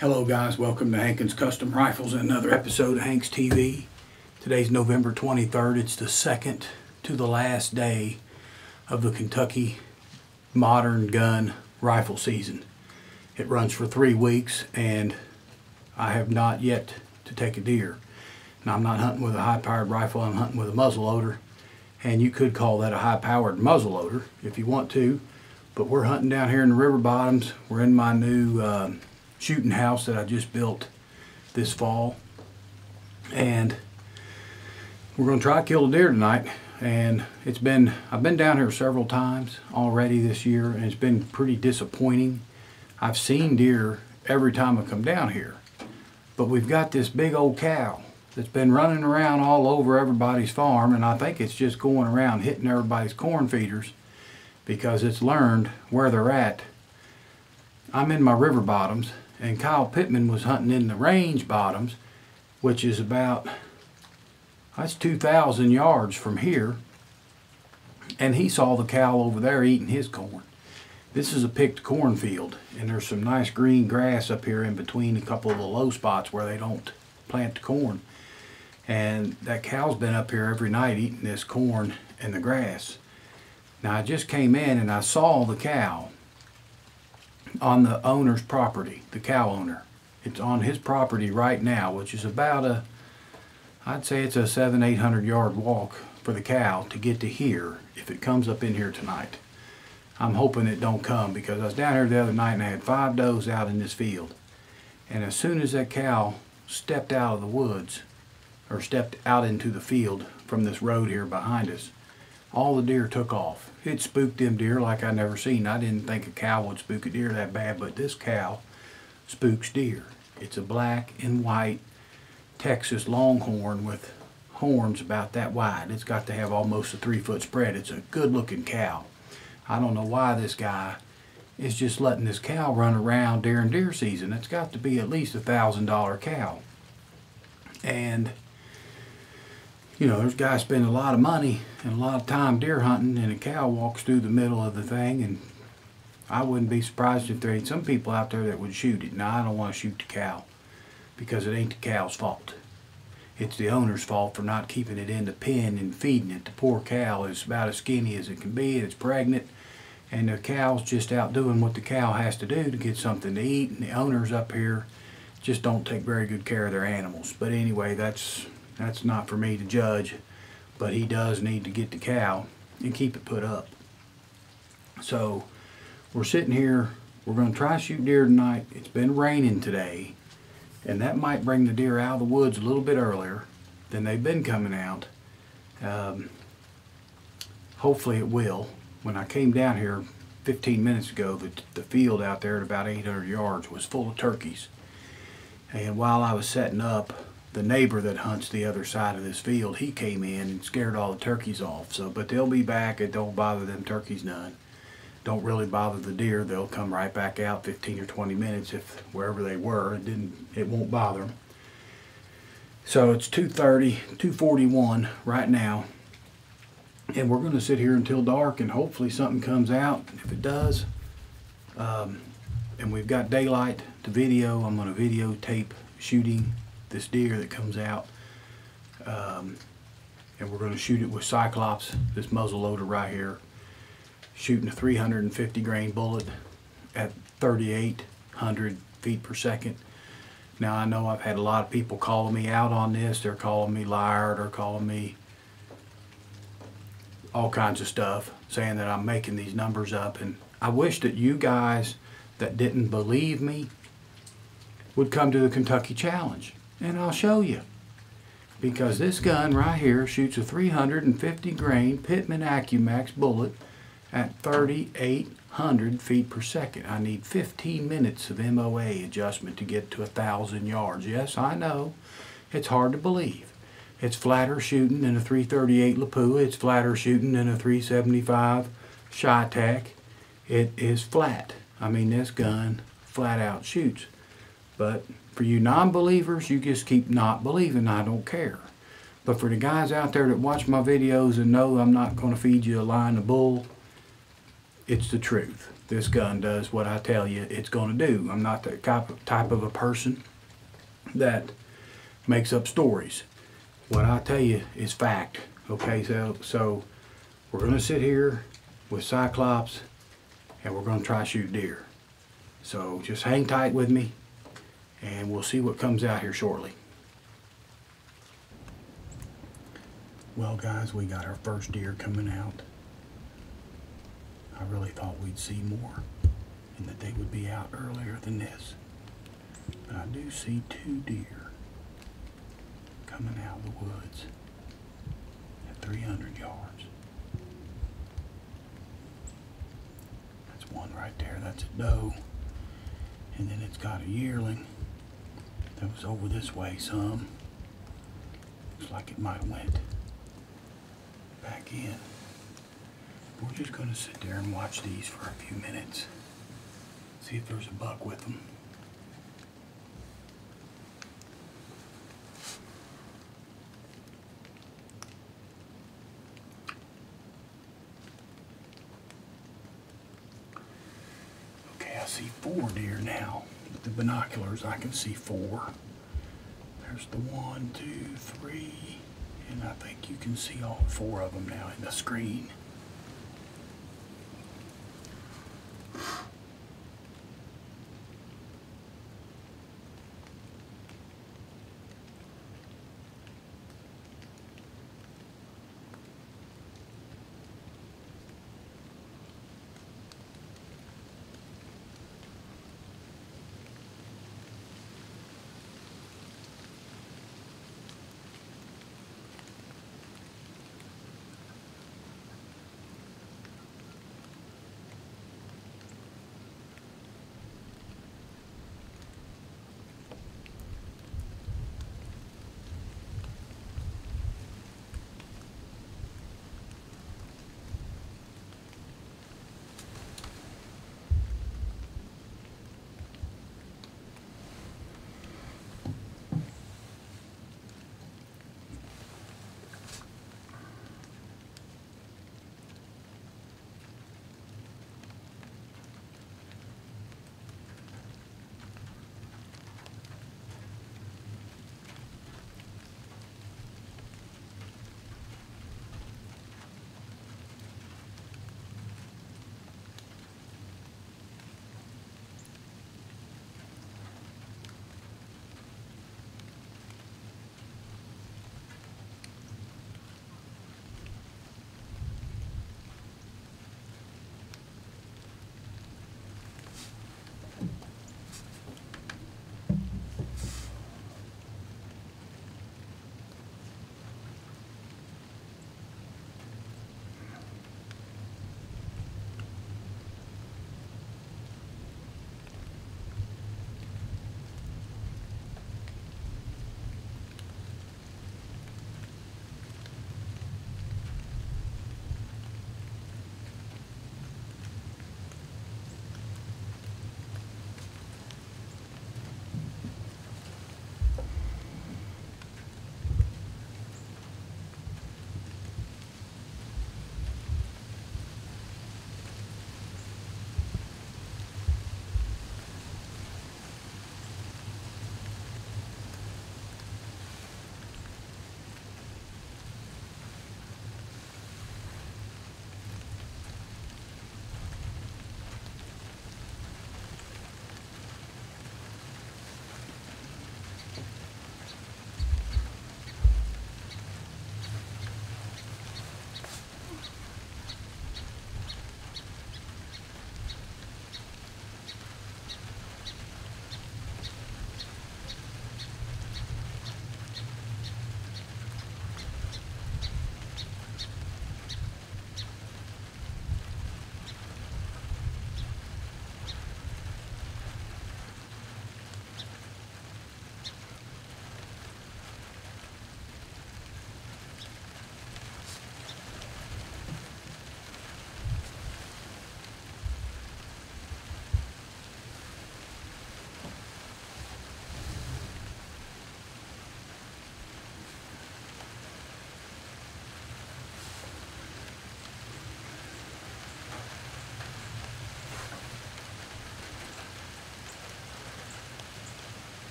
Hello guys, welcome to Hankins Custom Rifles and another episode of Hank's TV. Today's November 23rd. It's the second to the last day of the Kentucky modern gun rifle season. It runs for 3 weeks and I have not yet to take a deer. Now I'm not hunting with a high-powered rifle, I'm hunting with a muzzle loader. And you could call that a high-powered muzzle loader if you want to. But we're hunting down here in the river bottoms. We're in my new shooting house that I just built this fall, and we're going to try to kill a deer tonight. And I've been down here several times already this year, and it's been pretty disappointing. I've seen deer every time I come down here, but we've got this big old cow that's been running around all over everybody's farm, and I think it's just going around hitting everybody's corn feeders because it's learned where they're at. I'm in my river bottoms, and Kyle Pittman was hunting in the range bottoms, which is about, that's 2,000 yards from here, and he saw the cow over there eating his corn. This is a picked cornfield, and there's some nice green grass up here in between a couple of the low spots where they don't plant the corn. And that cow's been up here every night eating this corn and the grass. Now I just came in and I saw the cow on the owner's property, the cow owner. It's on his property right now, which is about I'd say it's a 700-800 yard walk for the cow to get to here if it comes up in here tonight. I'm hoping it don't come, because I was down here the other night and I had 5 does out in this field. And as soon as that cow stepped out of the woods, or stepped out into the field from this road here behind us, all the deer took off. It spooked them deer like I never seen. I didn't think a cow would spook a deer that bad, but this cow spooks deer. It's a black and white Texas longhorn with horns about that wide. It's got to have almost a 3-foot spread. It's a good looking cow. I don't know why this guy is just letting this cow run around during deer season. It's got to be at least $1,000 cow. And you know, there's guys spending a lot of money and a lot of time deer hunting, and a cow walks through the middle of the thing, and I wouldn't be surprised if there ain't some people out there that would shoot it. Now, I don't want to shoot the cow because it ain't the cow's fault. It's the owner's fault for not keeping it in the pen and feeding it. The poor cow is about as skinny as it can be, and it's pregnant, and the cow's just out doing what the cow has to do to get something to eat, and the owners up here just don't take very good care of their animals. But anyway, that's not for me to judge, but he does need to get the cow and keep it put up. So we're sitting here, we're going to try to shoot deer tonight. It's been raining today, and that might bring the deer out of the woods a little bit earlier than they've been coming out. Hopefully it will. When I came down here 15 minutes ago, the field out there at about 800 yards was full of turkeys. And while I was setting up, the neighbor that hunts the other side of this field, he came in and scared all the turkeys off. So, but they'll be back. It don't bother them turkeys none. Don't really bother the deer. They'll come right back out 15 or 20 minutes if wherever they were. It won't bother them. So it's 2:30, 2:41 right now, and we're going to sit here until dark, and hopefully something comes out. If it does, and we've got daylight to video, I'm going to videotape shooting this deer that comes out, and we're going to shoot it with Cyclops, this muzzle loader right here, shooting a 350 grain bullet at 3,800 feet per second. Now I know I've had a lot of people calling me out on this. They're calling me liar, they're calling me all kinds of stuff, saying that I'm making these numbers up, and I wish that you guys that didn't believe me would come to the Kentucky Challenge. And I'll show you, because this gun right here shoots a 350 grain Pittman AccuMax bullet at 3,800 feet per second. I need 15 minutes of MOA adjustment to get to 1,000 yards. Yes, I know, it's hard to believe. It's flatter shooting than a 338 Lapua. It's flatter shooting than a 375 Chi-Tac. It is flat. I mean, this gun flat out shoots. But for you non-believers, you just keep not believing. I don't care. But for the guys out there that watch my videos and know I'm not going to feed you a line of bull, it's the truth. This gun does what I tell you it's going to do. I'm not the type of a person that makes up stories. What I tell you is fact. Okay, so we're going to sit here with Cyclops and we're going to try to shoot deer. So just hang tight with me and we'll see what comes out here shortly. Well guys, we got our first deer coming out. I really thought we'd see more and that they would be out earlier than this. But I do see 2 deer coming out of the woods at 300 yards. That's one right there, that's a doe. And then it's got a yearling that was over this way some. Looks like it might have went back in. We're just going to sit there and watch these for a few minutes. See if there's a buck with them. Okay, I see 4 deer now. With the binoculars, I can see 4. There's the 1, 2, 3, and I think you can see all 4 of them now in the screen.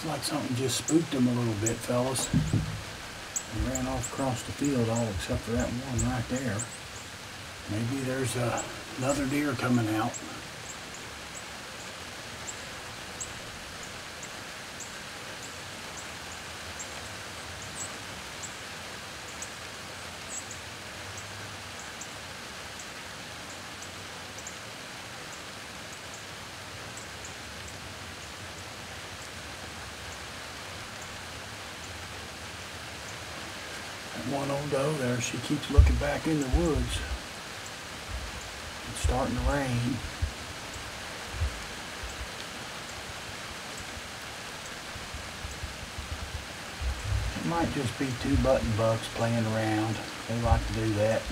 Looks like something just spooked him a little bit, fellas. He ran off across the field, all except for that one right there. Maybe there's another deer coming out. One old doe there, she keeps looking back in the woods. It's starting to rain. It might just be two button bucks playing around. They like to do that.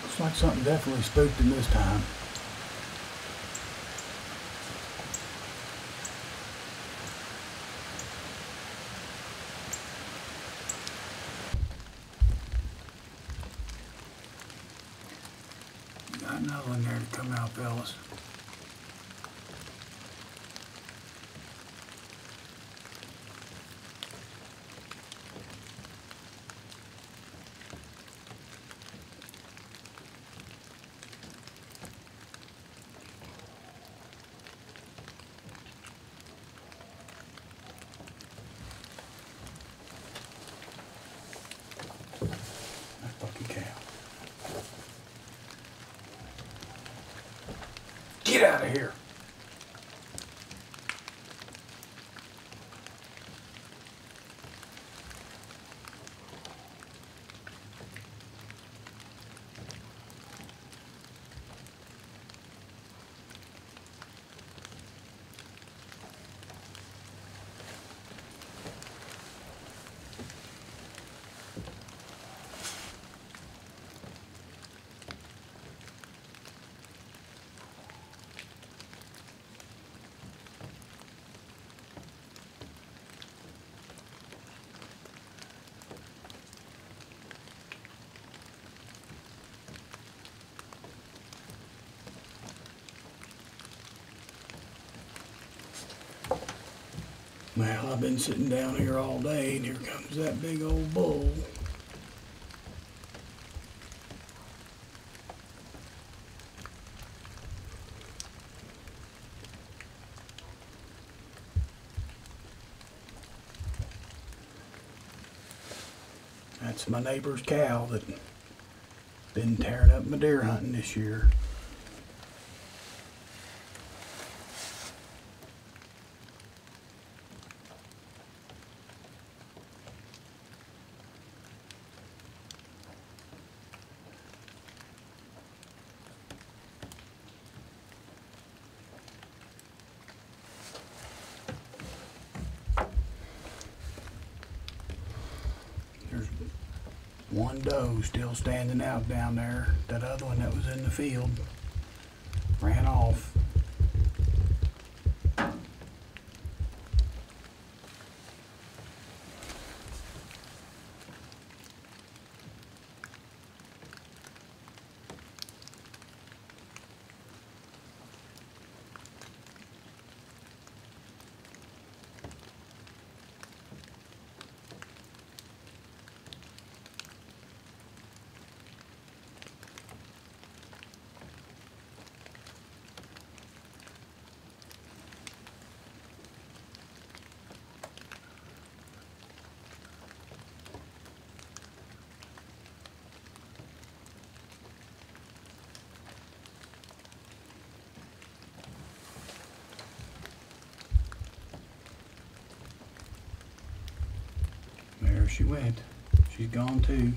Looks like something definitely spooked him this time. Got another one there to come out, fellas. Get out of here. Well, I've been sitting down here all day, and here comes that big old bull. That's my neighbor's cow that's been tearing up my deer hunting this year. There's one doe still standing out down there. That other one that was in the field ran off. There she went. She's gone too.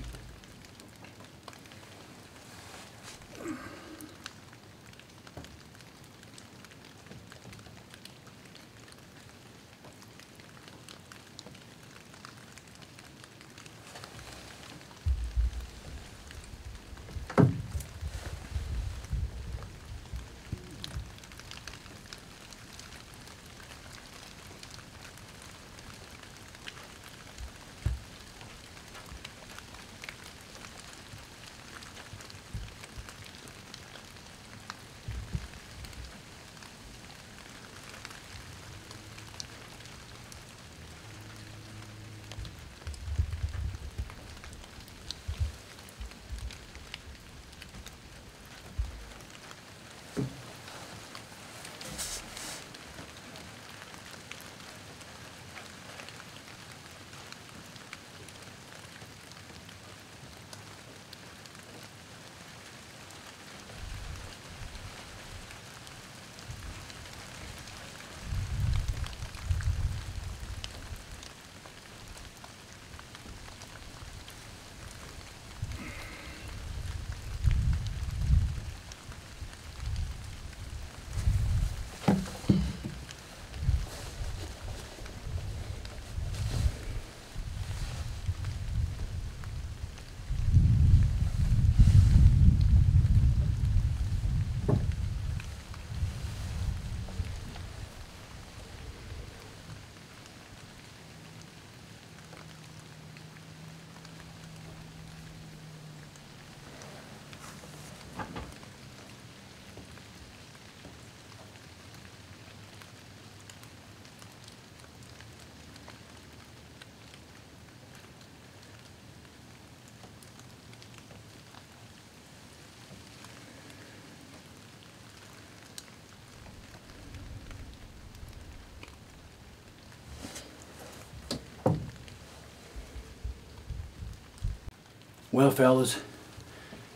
Well, fellas,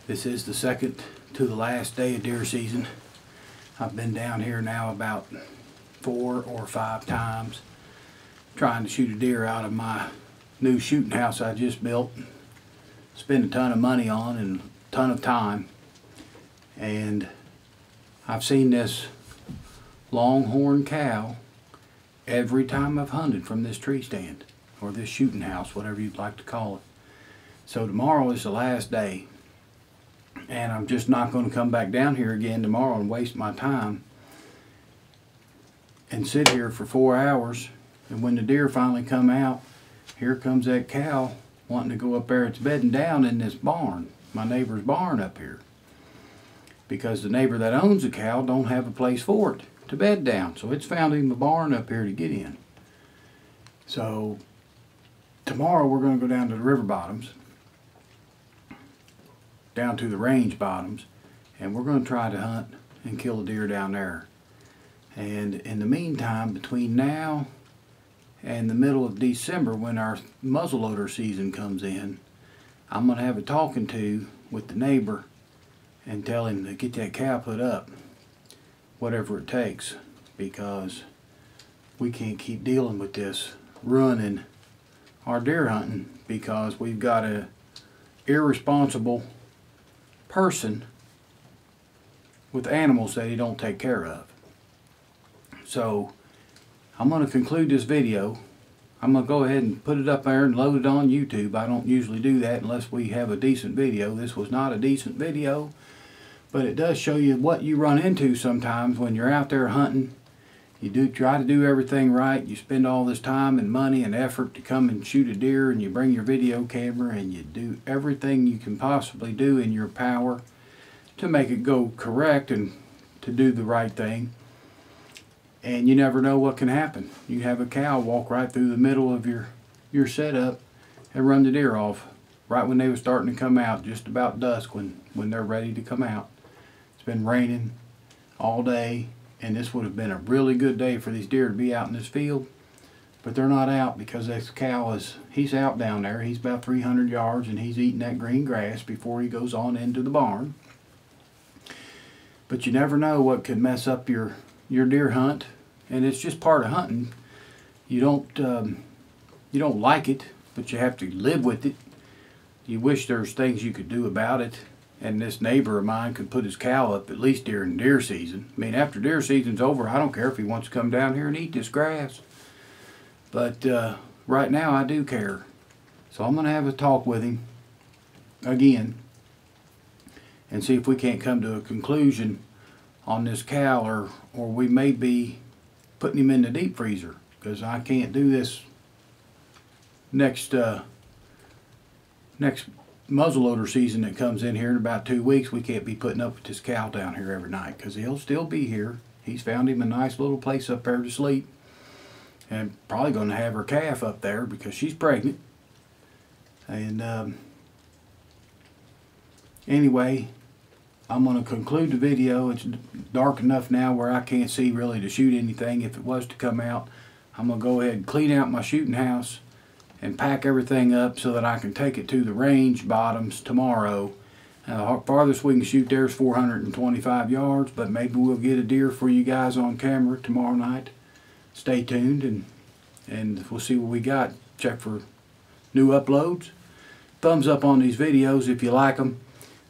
this is the second to the last day of deer season. I've been down here now about 4 or 5 times trying to shoot a deer out of my new shooting house I just built. Spent a ton of money on and a ton of time. And I've seen this longhorn cow every time I've hunted from this tree stand, or this shooting house, whatever you'd like to call it. So tomorrow is the last day, and I'm just not going to come back down here again tomorrow and waste my time and sit here for 4 hours. And when the deer finally come out, here comes that cow wanting to go up there. It's bedding down in this barn, my neighbor's barn up here, because the neighbor that owns the cow don't have a place for it to bed down. So it's found him a barn up here to get in. So tomorrow we're going to go down to the river bottoms, down to the range bottoms, and we're going to try to hunt and kill a deer down there. And in the meantime, between now and the middle of December, when our muzzleloader season comes in, I'm going to have a talking to with the neighbor and tell him to get that cow put up, whatever it takes, because we can't keep dealing with this ruining our deer hunting, because we've got a irresponsible person with animals that he don't take care of. So I'm going to conclude this video. I'm going to go ahead and put it up there and load it on YouTube. I don't usually do that unless we have a decent video. This was not a decent video, but it does show you what you run into sometimes when you're out there hunting. You do try to do everything right. You spend all this time and money and effort to come and shoot a deer, and you bring your video camera and you do everything you can possibly do in your power to make it go correct and to do the right thing. And you never know what can happen. You have a cow walk right through the middle of your setup and run the deer off right when they were starting to come out, just about dusk when they're ready to come out. It's been raining all day, and this would have been a really good day for these deer to be out in this field, but they're not out because this cow he's out down there. He's about 300 yards and he's eating that green grass before he goes on into the barn. But you never know what could mess up your deer hunt, and it's just part of hunting. You don't like it, but you have to live with it. You wish there's things you could do about it. And this neighbor of mine could put his cow up at least during deer season. I mean, after deer season's over, I don't care if he wants to come down here and eat this grass. But right now I do care. So I'm going to have a talk with him again and see if we can't come to a conclusion on this cow, or we may be putting him in the deep freezer, because I can't do this next muzzleloader season that comes in here in about 2 weeks. We can't be putting up with this cow down here every night, because he'll still be here. He's found him a nice little place up there to sleep, and probably going to have her calf up there because she's pregnant. And anyway, I'm going to conclude the video. It's dark enough now where I can't see really to shoot anything. If it was to come out, I'm going to go ahead and clean out my shooting house and pack everything up so that I can take it to the range bottoms tomorrow. Farthest we can shoot there is 425 yards, but maybe we'll get a deer for you guys on camera tomorrow night. Stay tuned, and we'll see what we got. Check for new uploads. Thumbs up on these videos if you like them.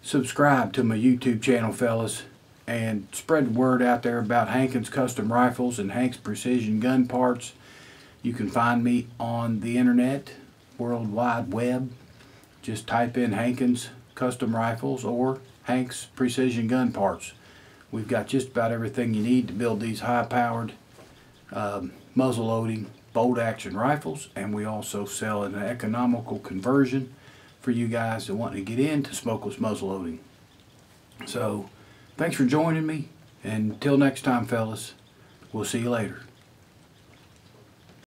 Subscribe to my YouTube channel, fellas, and spread the word out there about Hankins Custom Rifles and Hank's Precision Gun Parts. You can find me on the internet, World Wide Web. Just type in Hankins Custom Rifles or Hank's Precision Gun Parts. We've got just about everything you need to build these high-powered muzzle-loading bolt-action rifles, and we also sell an economical conversion for you guys that want to get into smokeless muzzle-loading. So, thanks for joining me, and until next time, fellas, we'll see you later.